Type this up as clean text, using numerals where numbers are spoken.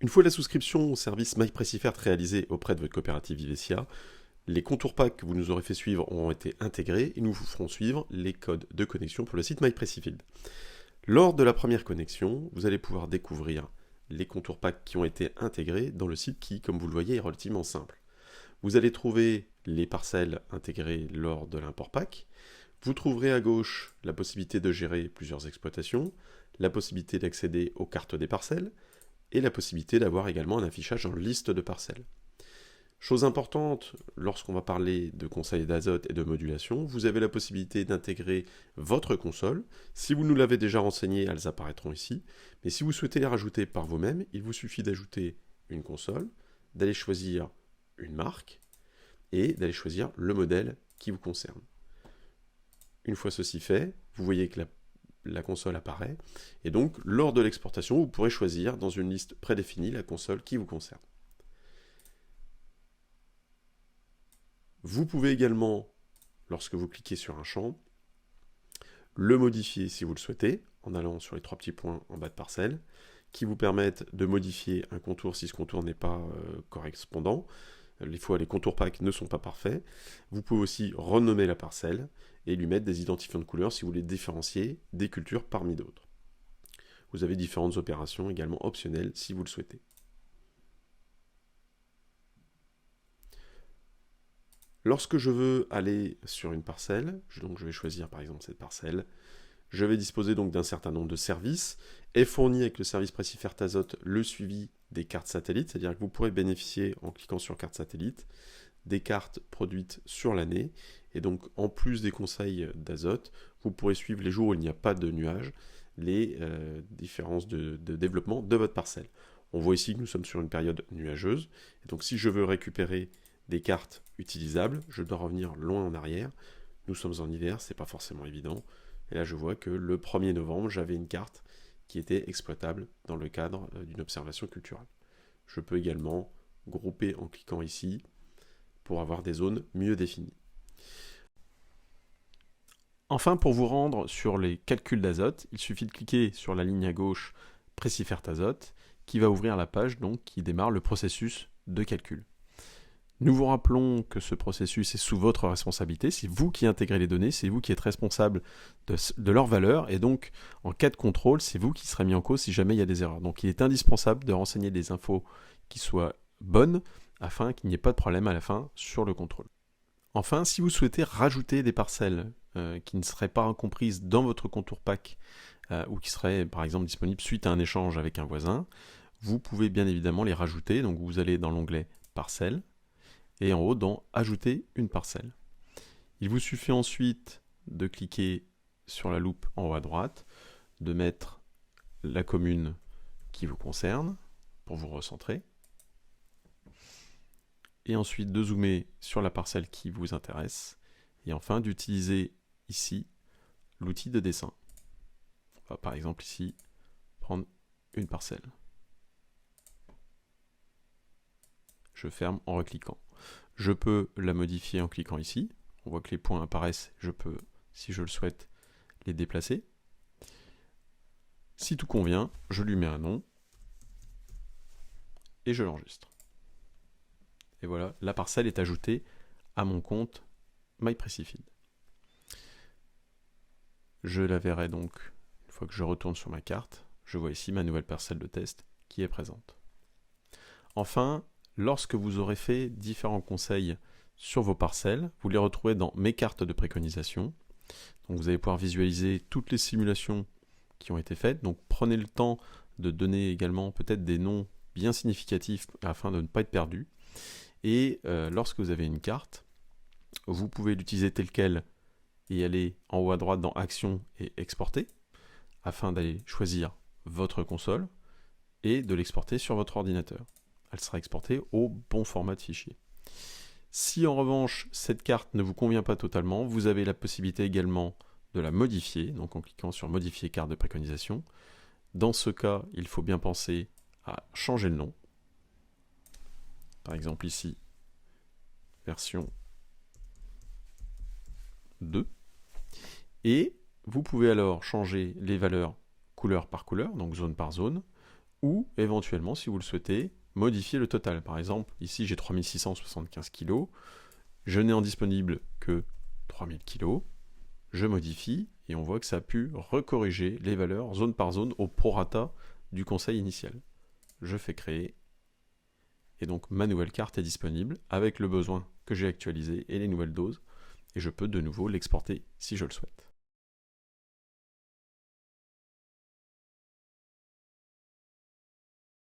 Une fois la souscription au service MyPressifert réalisée auprès de votre coopérative Vivesia, les contours packs que vous nous aurez fait suivre auront été intégrés et nous vous ferons suivre les codes de connexion pour le site MyPressifield. Lors de la première connexion, vous allez pouvoir découvrir les contours packs qui ont été intégrés dans le site qui, comme vous le voyez, est relativement simple. Vous allez trouver les parcelles intégrées lors de l'import pack. Vous trouverez à gauche la possibilité de gérer plusieurs exploitations, la possibilité d'accéder aux cartes des parcelles et la possibilité d'avoir également un affichage en liste de parcelles. Chose importante, lorsqu'on va parler de conseils d'azote et de modulation, vous avez la possibilité d'intégrer votre console. Si vous nous l'avez déjà renseigné, elles apparaîtront ici. Mais si vous souhaitez les rajouter par vous-même, il vous suffit d'ajouter une console, d'aller choisir une marque et d'aller choisir le modèle qui vous concerne. Une fois ceci fait, vous voyez que la console apparaît. Et donc, lors de l'exportation, vous pourrez choisir dans une liste prédéfinie la console qui vous concerne. Vous pouvez également, lorsque vous cliquez sur un champ, le modifier si vous le souhaitez, en allant sur les trois petits points en bas de parcelle, qui vous permettent de modifier un contour si ce contour n'est pas correspondant. Des fois, les contours packs ne sont pas parfaits. Vous pouvez aussi renommer la parcelle et lui mettre des identifiants de couleurs si vous voulez différencier des cultures parmi d'autres. Vous avez différentes opérations également optionnelles si vous le souhaitez. Lorsque je veux aller sur une parcelle, donc je vais choisir par exemple cette parcelle, je vais disposer donc d'un certain nombre de services, est fourni avec le service Pressifert Azote le suivi des cartes satellites, c'est-à-dire que vous pourrez bénéficier en cliquant sur carte satellite des cartes produites sur l'année, et donc en plus des conseils d'azote, vous pourrez suivre les jours où il n'y a pas de nuages, les différences de développement de votre parcelle. On voit ici que nous sommes sur une période nuageuse, et donc si je veux récupérer des cartes utilisables, je dois revenir loin en arrière. Nous sommes en hiver, c'est pas forcément évident. Et là, je vois que le 1er novembre, j'avais une carte qui était exploitable dans le cadre d'une observation culturelle. Je peux également grouper en cliquant ici pour avoir des zones mieux définies. Enfin, pour vous rendre sur les calculs d'azote, il suffit de cliquer sur la ligne à gauche Pressifert Azote qui va ouvrir la page donc, qui démarre le processus de calcul. Nous vous rappelons que ce processus est sous votre responsabilité, c'est vous qui intégrez les données, c'est vous qui êtes responsable de leur valeur, et donc en cas de contrôle, c'est vous qui serez mis en cause si jamais il y a des erreurs. Donc il est indispensable de renseigner des infos qui soient bonnes, afin qu'il n'y ait pas de problème à la fin sur le contrôle. Enfin, si vous souhaitez rajouter des parcelles qui ne seraient pas comprises dans votre contour pack, ou qui seraient par exemple disponibles suite à un échange avec un voisin, vous pouvez bien évidemment les rajouter, donc vous allez dans l'onglet Parcelles, et en haut dans Ajouter une parcelle. Il vous suffit ensuite de cliquer sur la loupe en haut à droite, de mettre la commune qui vous concerne pour vous recentrer, et ensuite de zoomer sur la parcelle qui vous intéresse, et enfin d'utiliser ici l'outil de dessin. On va par exemple ici prendre une parcelle. Je ferme en recliquant. Je peux la modifier en cliquant ici. On voit que les points apparaissent. Je peux, si je le souhaite, les déplacer. Si tout convient, je lui mets un nom et je l'enregistre. Et voilà, la parcelle est ajoutée à mon compte MyPressifield. Je la verrai donc une fois que je retourne sur ma carte. Je vois ici ma nouvelle parcelle de test qui est présente. Enfin, lorsque vous aurez fait différents conseils sur vos parcelles, vous les retrouvez dans Mes cartes de préconisation. Donc vous allez pouvoir visualiser toutes les simulations qui ont été faites. Donc prenez le temps de donner également peut-être des noms bien significatifs afin de ne pas être perdu. Et lorsque vous avez une carte, vous pouvez l'utiliser telle quelle et aller en haut à droite dans Action et Exporter afin d'aller choisir votre console et de l'exporter sur votre ordinateur. Elle sera exportée au bon format de fichier. Si en revanche cette carte ne vous convient pas totalement, vous avez la possibilité également de la modifier, donc en cliquant sur Modifier carte de préconisation. Dans ce cas, il faut bien penser à changer le nom. Par exemple ici, version 2. Et vous pouvez alors changer les valeurs couleur par couleur, donc zone par zone, ou éventuellement, si vous le souhaitez, modifier le total. Par exemple, ici j'ai 3675 kg, je n'ai en disponible que 3000 kg, je modifie, et on voit que ça a pu recorriger les valeurs zone par zone au prorata du conseil initial. Je fais créer, et donc ma nouvelle carte est disponible avec le besoin que j'ai actualisé et les nouvelles doses, et je peux de nouveau l'exporter si je le souhaite.